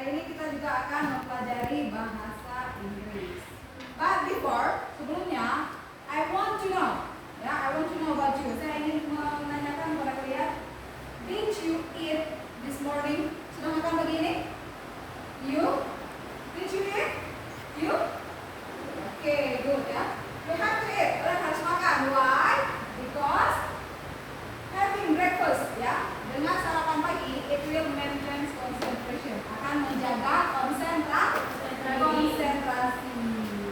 Hari ini kita juga akan mempelajari bahasa Inggris. But before, sebelumnya, I want to know about you. Saya ingin menanyakan kepada kalian, did you eat this morning? Sudah makan pagi ini? You? Did you eat? You? Okay, good ya. You have to eat. Kalian harus makan. Why? Because having breakfast ya, dengan sarapan pagi, it will maintain concentration. Akan menjaga konsentrasi.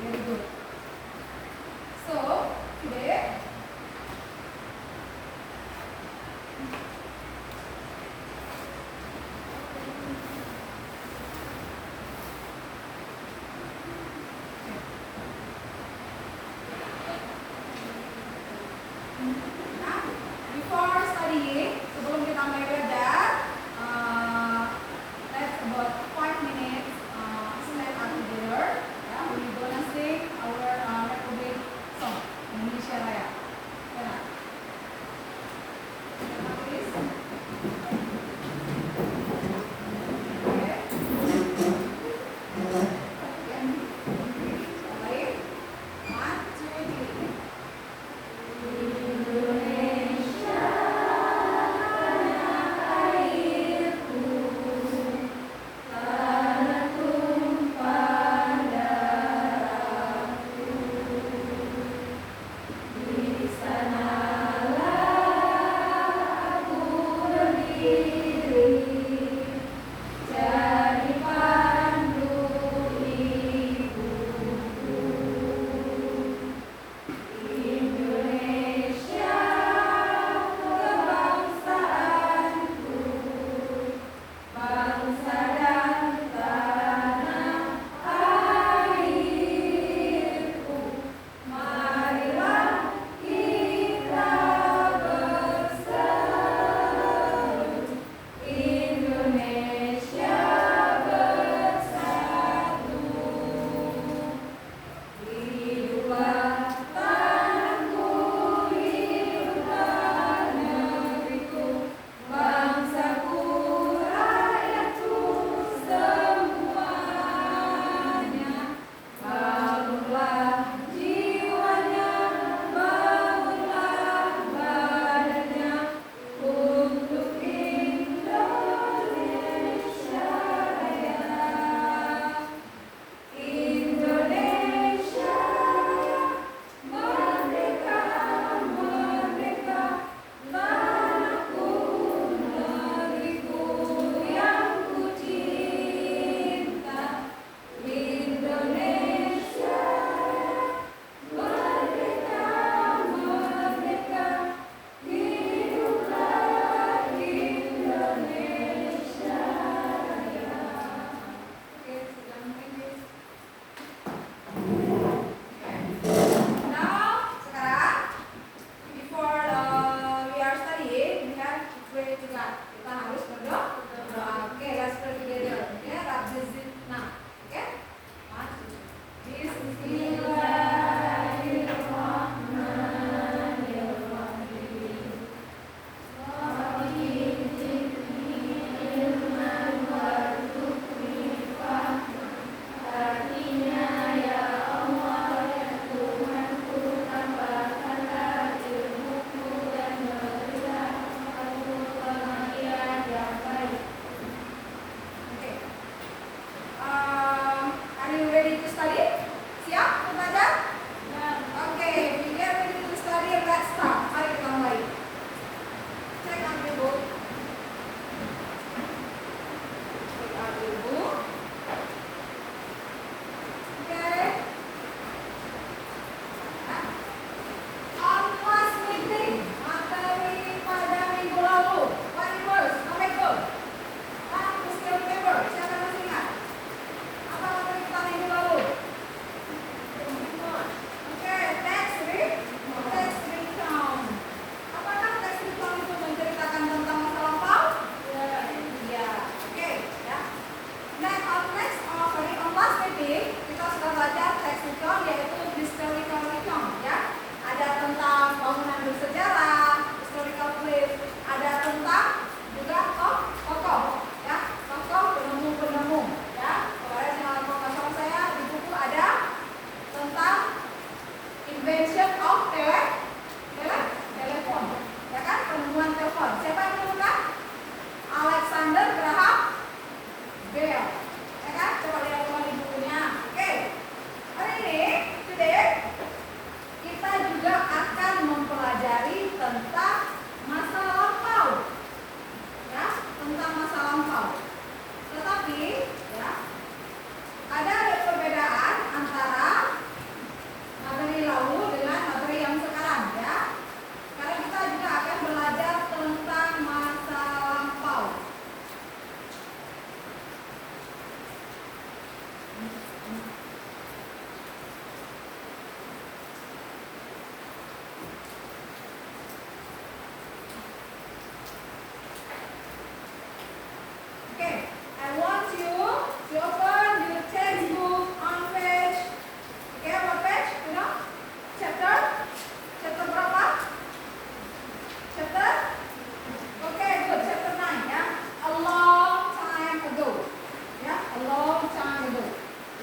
Very good. So, today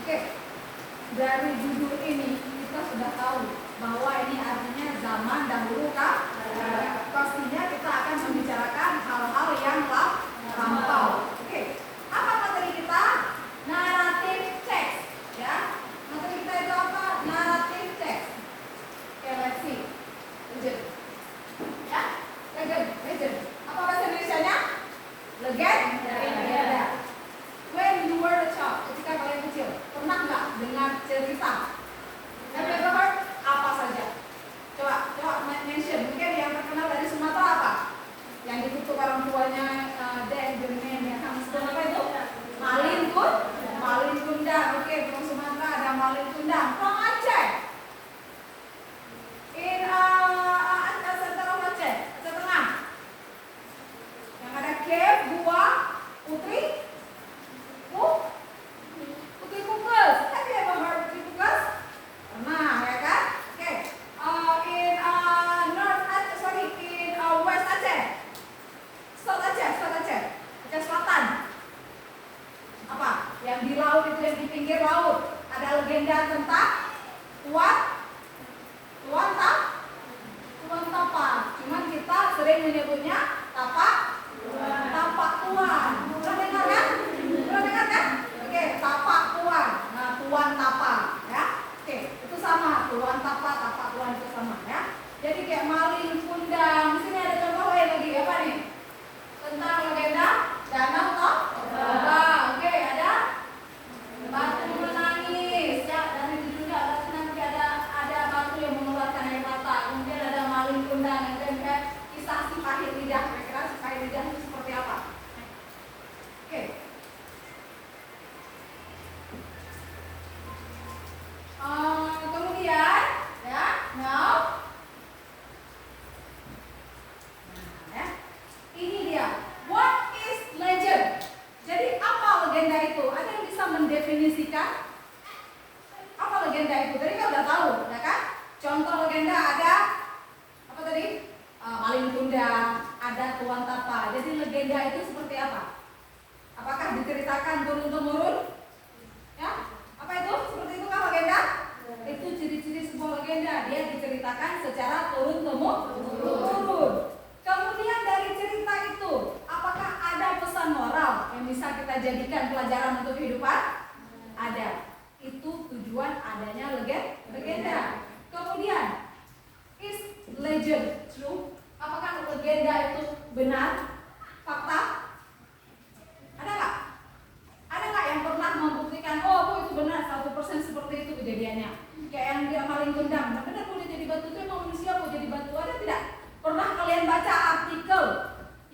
Oke, dari judul ini kita sudah tahu bahwa ini artinya zaman dahulu kan? Pastinya kita akan membicarakan hal-hal yang lampau. Oke, apa materi kita? Narrative text, ya. Materi kita itu apa? Narrative text. Oke, let's see. Legend, ya. Legend. Apa bahasa Indonesianya? Legenda. When you were a child, ketika kalian kecil, pernah nggak dengar cerita? Have you ever heard? Apa saja? Coba mention. Mungkin yang terkenal dari Sumatera apa? Yang ditutup orang tuanya, Demen, yang apa itu? Malin Kundang. Oke, from Sumatera ada Malin Kundang. From Aceh. In center of Aceh, Aceh Tengah. Yang ada cave, gua, Putri Kukus. Have you ever heard Putri Kukus? Pernah, ya kan? Oke. In West Aceh, South Aceh, Aceh Selatan. Apa? Yang di laut itu, yang di pinggir laut. Ada legenda tentang Tuan Tapak. Cuman kita sering menyebutnya Tapak Tuan. Pernah dengar kan? Oke, Tapak Tuan. Nah, Tuan Tapak, ya. Oke, itu sama. Tuan Tapak Tuan itu sama, ya. Jadi kayak Malin Kundang. Di sini ada contoh lain lagi, apa nih? Tentang legenda Danau Toba. Oke, ada batu menangis, ya. Dari judulnya nanti ada batu yang mengeluarkan air mata. Kemudian ada Malin Kundang, dan kisah si pahit lidah. Kira-kira si pahit lidah itu seperti apa? Oke. Kemudian, ya, now, ya, ini dia. What is legend? Jadi apa legenda itu? Ada yang bisa mendefinisikan apa legenda itu? Tadi kan udah tahu, ya kan? Contoh legenda ada apa tadi? Malin Kundang, ada Tuan Tapa. Jadi legenda itu seperti apa? Apakah diceritakan turun-temurun? Ya? Apa itu? Seperti itu kan legenda? Itu ciri-ciri sebuah legenda. Dia diceritakan secara turun-temurun. Kemudian dari cerita itu, apakah ada pesan moral yang bisa kita jadikan pelajaran untuk kehidupan? Ada. Itu tujuan adanya legenda. Kemudian, is legend true? Apakah legenda itu benar? Fakta? Ada nggak? Ada nggak yang pernah membuktikan, oh itu benar 100% seperti itu kejadiannya? Kayak yang dia Malin Kundang, benar boleh jadi batu itu emang manusia mau jadi batu, ada tidak? Pernah kalian baca artikel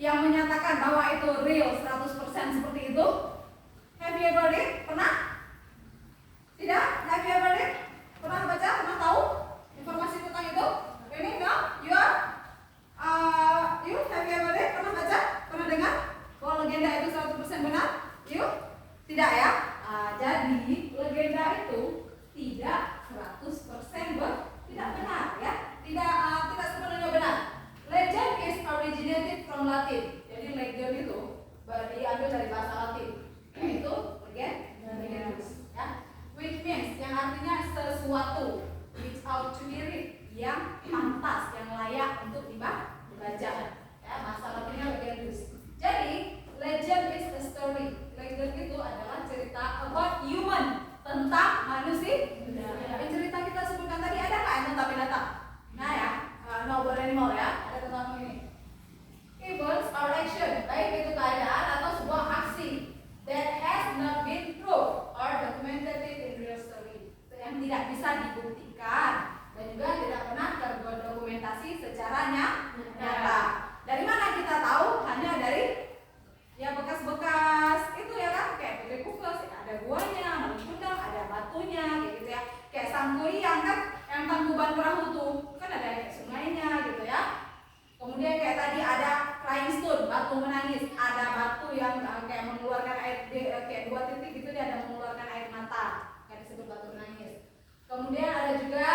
yang menyatakan bahwa itu real 100% seperti itu? Have you ever read? Pernah? Tidak? Have you ever read? Pernah baca? Pernah tahu informasi tentang itu? Ini no? You have you ever read? Pernah baca? Pernah dengar bahwa legenda itu 100% benar? You? Tidak, ya? Jadi legenda itu tidak 100% tidak benar, ya? Tidak sepenuhnya benar. Legend is originated from Latin. Jadi legend itu diambil dari bahasa Latin, yaitu legendus, ya. Which means yang artinya sesuatu which ought to be read, yang pantas, yang layak untuk dibaca. Ya, bahasa Latinnya legendus. Jadi legend is a story. Legend itu adalah cerita about human, tentang manusia. Yang cerita kita sebutkan tadi ada nggak yang tentang binatang? Nah, ya, no animal, ya, ada tentang ini. Events or action, baik itu keadaan atau sebuah aksi that has not been proved or documented in real story, yang tidak bisa dibuktikan dan juga tidak pernah terdokumentasi secara nyata. Dari mana kita tahu? Hanya dari ya bekas-bekas itu, ya kan, kayak Putri Kukus, ada guanya, Malin Kundang, ada batunya, kayak gitu, ya. Kayak Sangkuriang kan, yang Tangkuban Perahu tuh kan ada kayak sungainya gitu, ya. Kemudian kayak tadi ada Crying Stone, batu menangis, ada batu yang kayak mengeluarkan air, kayak 2 titik gitu, dia ada mengeluarkan air mata, kayak disebut batu menangis. Kemudian ada juga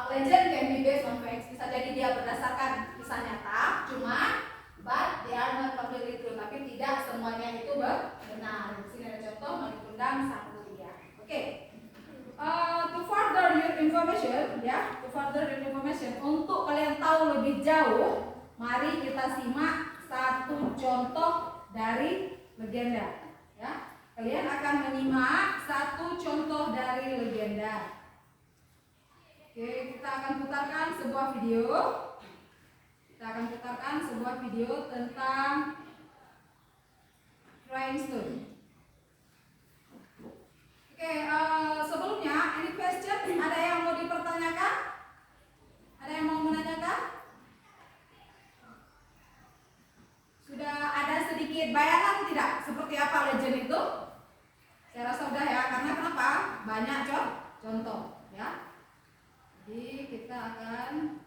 legend can be based on facts, bisa jadi dia berdasarkan kisah nyata, cuma but they are not completely true, tapi tidak semuanya itu benar. Di sini ada contoh Malin Kundang, Mari kita simak satu contoh dari legenda. Ya, kalian akan menyimak satu contoh dari legenda. Oke, kita akan putarkan sebuah video. Kita akan putarkan sebuah video tentang Rhinestone. Oke, sebelumnya ini question, ada yang mau dipertanyakan? Ada yang mau menanyakan? Sudah ada sedikit bayangan tidak seperti apa legend itu? Saya rasa sudah ya, karena kenapa? Banyak contoh ya. Jadi kita akan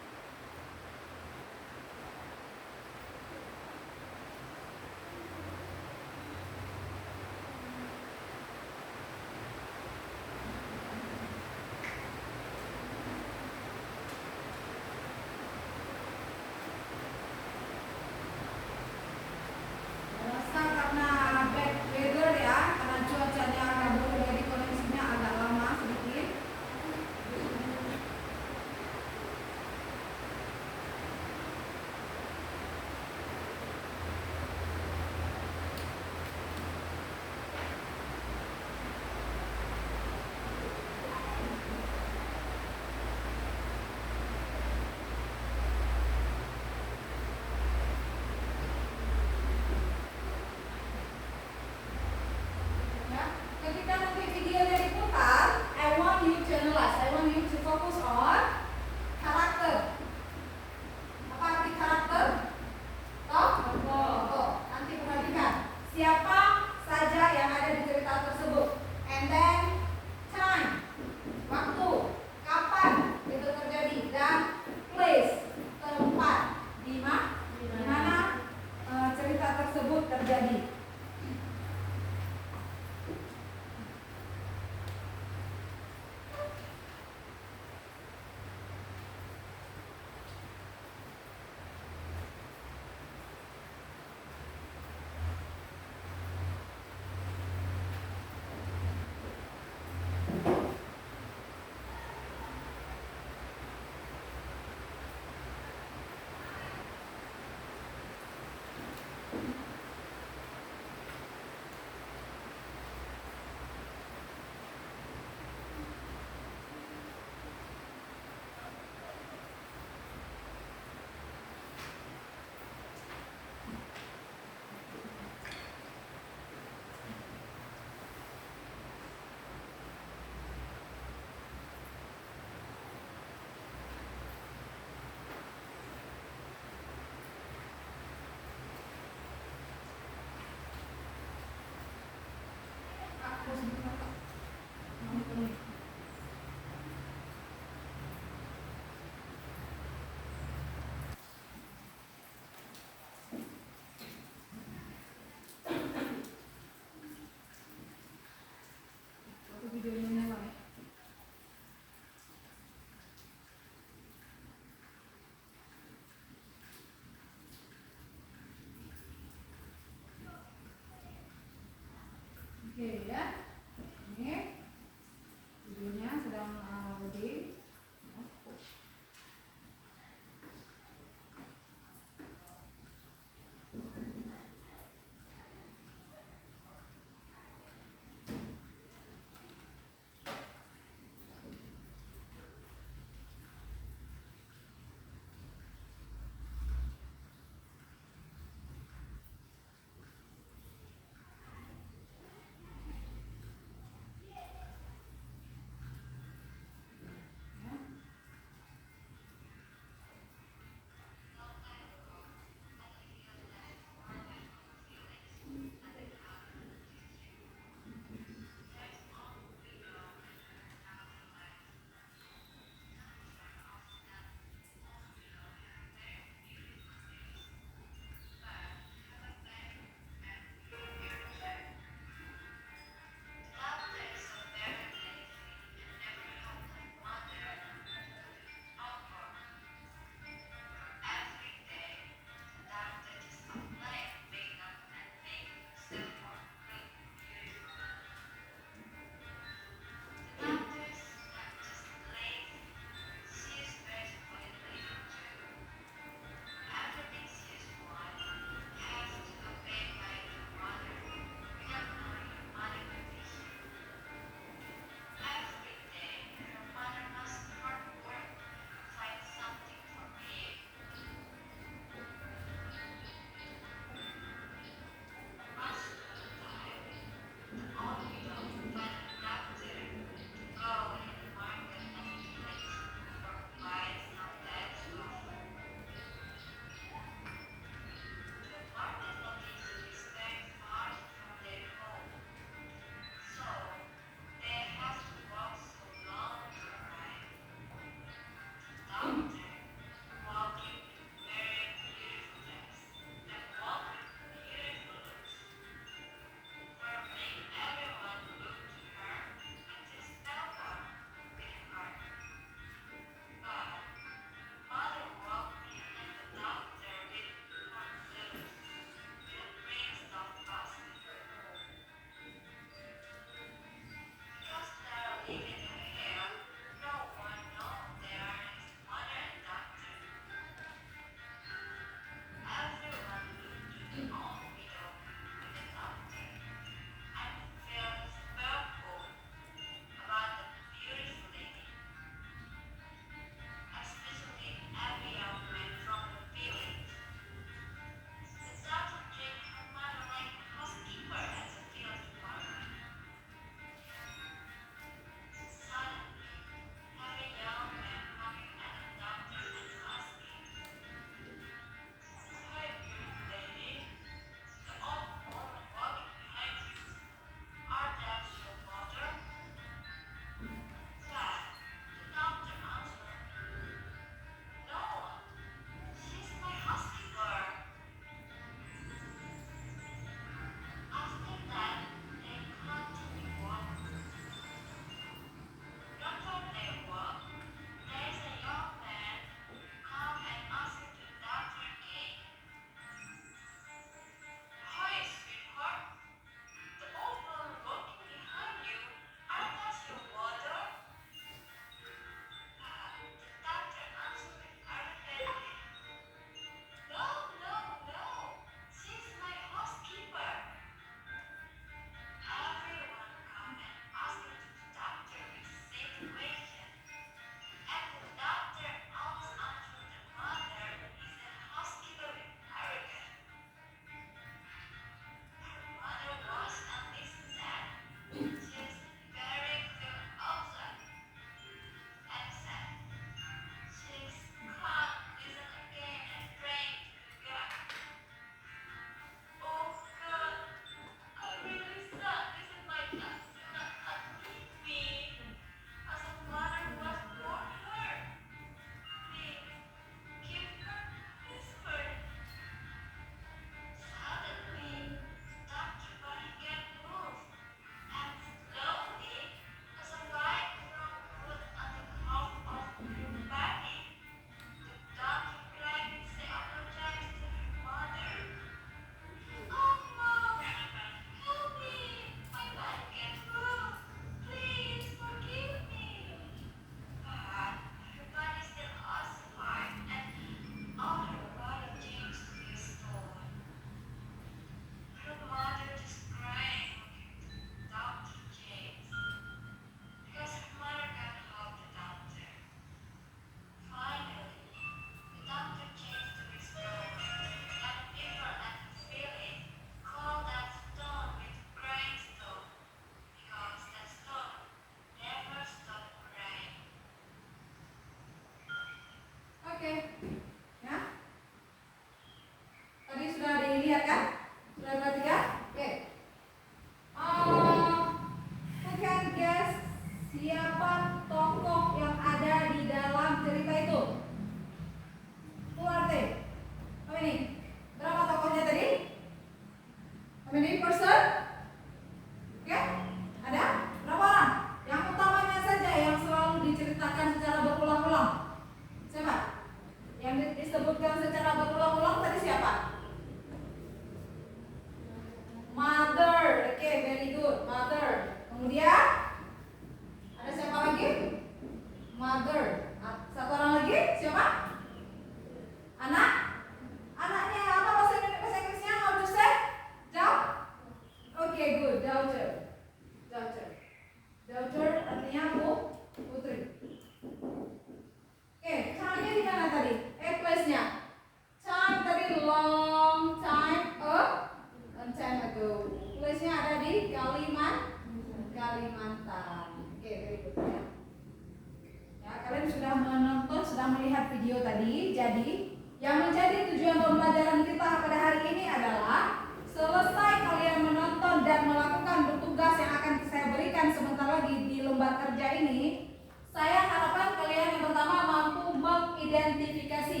yang menjadi tujuan pembelajaran kita pada hari ini adalah selesai kalian menonton dan melakukan tugas yang akan saya berikan sebentar lagi di lembar kerja ini. Saya harapkan kalian yang pertama mampu mengidentifikasi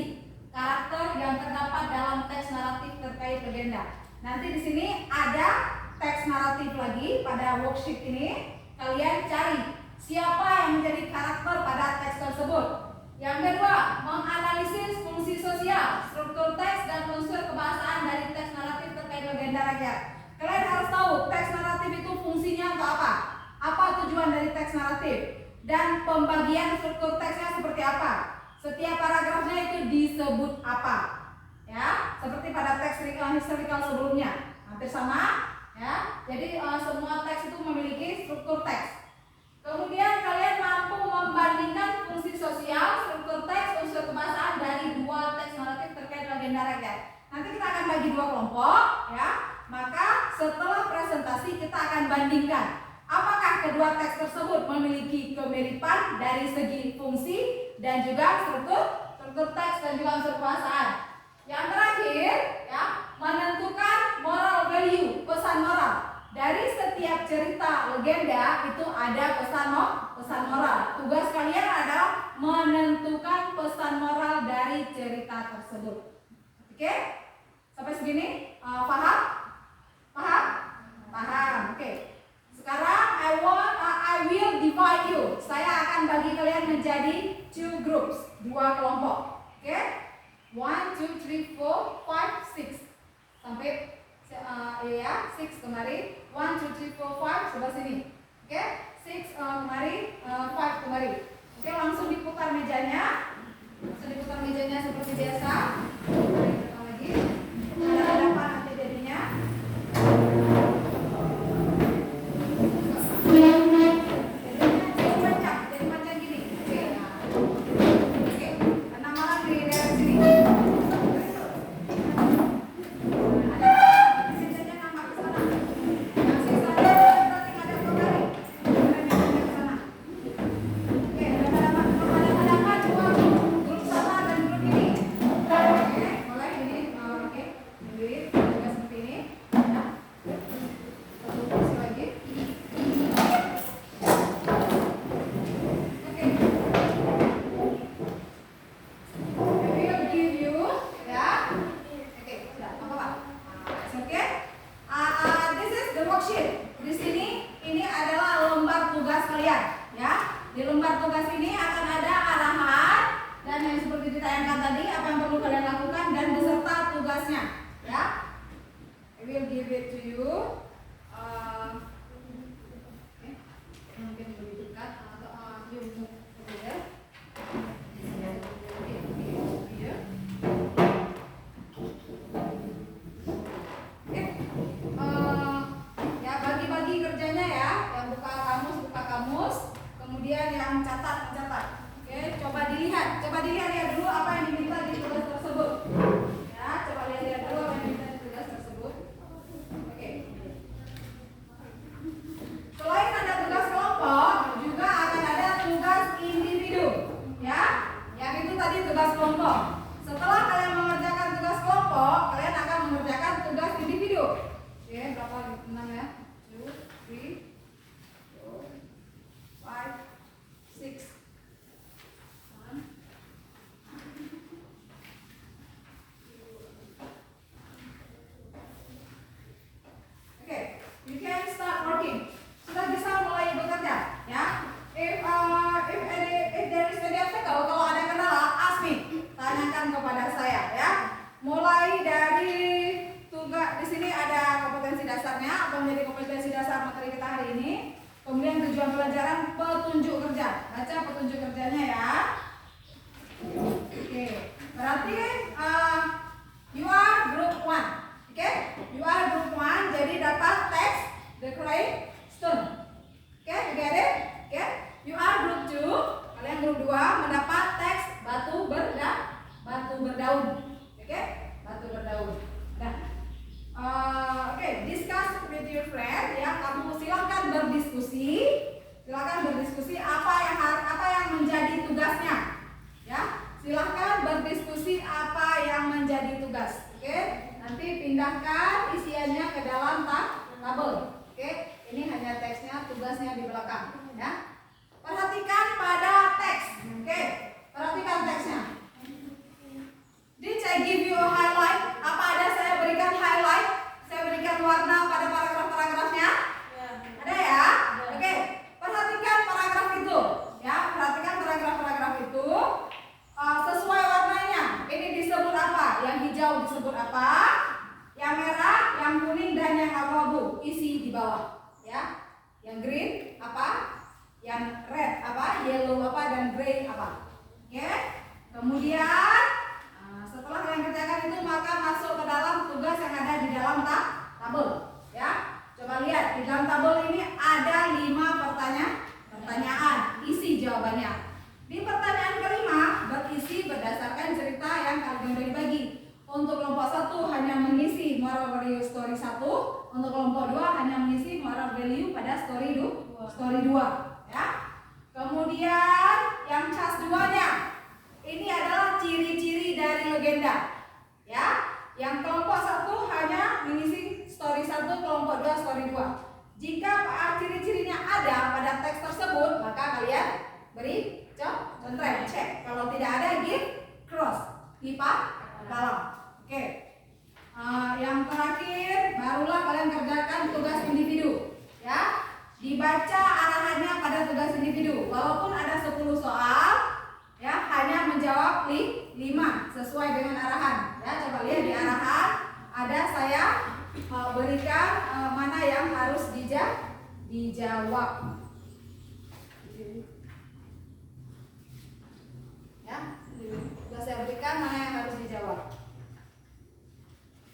karakter yang terdapat dalam teks naratif terkait legenda. Nanti di sini ada teks naratif lagi pada worksheet ini. Kalian cari siapa yang menjadi karakter pada teks tersebut. Yang kedua, menganalisis fungsi sosial, struktur teks dan unsur kebahasaan dari teks naratif terkait legenda rakyat. Kalian harus tahu teks naratif itu fungsinya untuk apa? Apa tujuan dari teks naratif? Dan pembagian struktur teksnya seperti apa? Setiap paragrafnya itu disebut apa? Ya, seperti pada teks historical sebelumnya. Hampir sama, ya. Jadi semua teks itu memiliki struktur teks. Kemudian kalian mampu membandingkan fungsi sosial, struktur teks, unsur kebahasaan dari dua teks naratif terkait legenda rakyat. Nanti kita akan bagi dua kelompok, ya. Maka setelah presentasi kita akan bandingkan apakah kedua teks tersebut memiliki kemiripan dari segi fungsi dan juga struktur teks dan juga unsur kebahasaan. Yang terakhir, ya, menentukan moral value, pesan moral. Dari setiap cerita legenda itu ada pesan moral. Tugas kalian adalah menentukan pesan moral dari cerita tersebut. Oke? Sampai segini paham? Paham. Oke. Sekarang I will divide you. Saya akan bagi kalian menjadi 2 groups, 2 kelompok. Oke? 1, 2, 3, 4, 5, 6. Sampai 6 kemari. 1, 2, 3, 4, 5 sebelah sini. Oke? 6 kemari, 5 kemari. Oke, langsung diputar mejanya. Seperti biasa. Kita lagi. Ada apa nanti jadinya? Jadi macam gini. Oke. 6 orang di daerah sini. Silakan berdiskusi I give you a highlight? Apa ada saya berikan highlight? Saya berikan warna pada paragraf-paragrafnya? Ada ya? Oke. Perhatikan paragraf itu. Ya, perhatikan paragraf-paragraf itu. Sesuai warnanya. Ini disebut apa? Yang hijau disebut apa? Yang merah, yang kuning, dan yang abu-abu. Isi di bawah. Ya. Yang green apa? Yang red apa? Yellow apa? Dan gray apa? Oke. Kemudian setelah kalian kerjakan itu, maka masuk ke dalam tugas yang ada di dalam tabel. Ya. Coba lihat di dalam tabel ini ada 5 pertanyaan. Isi jawabannya. Di pertanyaan kelima berisi berdasarkan cerita yang kalian bagi-bagi. Untuk kelompok 1 hanya mengisi moral value story 1. Untuk kelompok 2 hanya mengisi moral value pada story 2. Ya. Kemudian yang cas 2-nya ini adalah ciri-ciri dari legenda. Ya. Yang kelompok 1 hanya mengisi story 1, kelompok 2 story 2. Jika ciri-cirinya ada pada teks tersebut, maka kalian beri control, cek. Kalau tidak ada, give cross, pipa dalam. Oke. Yang terakhir, barulah kalian kerjakan tugas individu. Ya, dibaca arahannya pada tugas individu. Walaupun ada 10 soal, ya hanya menjawab 5 sesuai dengan arahan. Ya, coba lihat di arahan ada saya berikan mana yang harus dijawab. Ya, sudah saya berikan mana yang harus dijawab.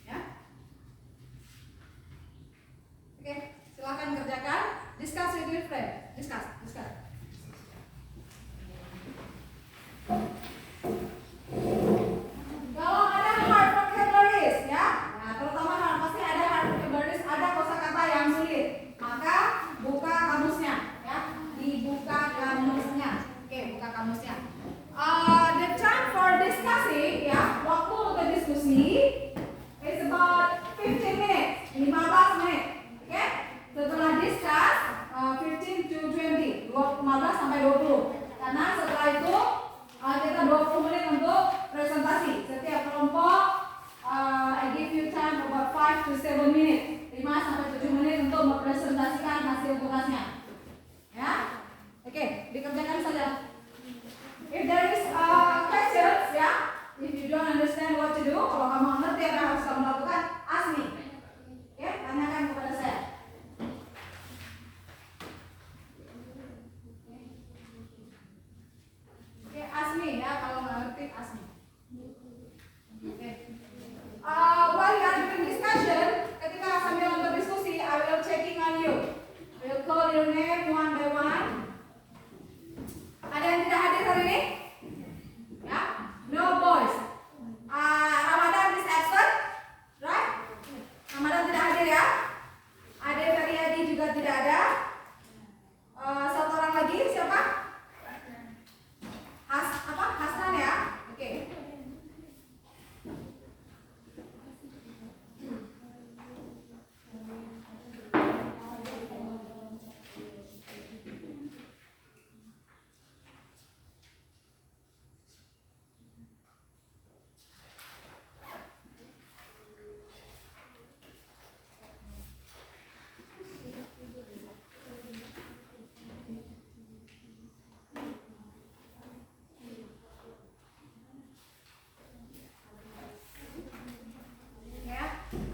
Ya, oke, silakan kerjakan. Discuss with your friend. Discuss. Kalau ada hard vocabularies, ya, nah terutama pasti ada hard vocabularies, ada kosakata yang sulit, maka buka kamusnya, ya, dibuka kamusnya. Oke, buka kamusnya. The time for discussing, ya, waktu untuk diskusi is about 15 minutes, 15 menit. Oke, setelah discuss 15 to 20, 15 sampai 20. Karena setelah itu kita 20 menit untuk presentasi. Setiap kelompok I give you time about 5 to 7 minutes, 5 sampai 7 menit untuk mempresentasikan hasil tugasnya. Ya, oke, dikerjakan saja. If there is questions, ya, if you don't understand what to do, kalau kamu ngerti apa yang harus kamu lakukan, ask me. Oke, tanyakan kepada saya. Oke, ask me ya, kalau nggak ngerti ask me. Oke. While you are doing discussion, ketika sambil untuk diskusi, I will checking on you. I will call your name one by one. Ada yang tidak hadir hari ini? Ya, no boys. Ramadan is absent, right? Ramadan tidak hadir ya. Ade Feryadi juga tidak ada. Satu orang lagi siapa? Hasan ya. Oke.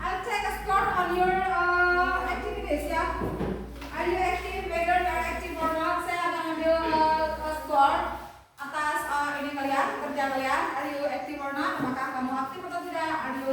I'll take a score on your activities ya. Are you active? Whether you are active or not, saya akan ambil skor atas ini kalian, kerja kalian. Are you active or not? Apakah kamu aktif atau tidak? Are you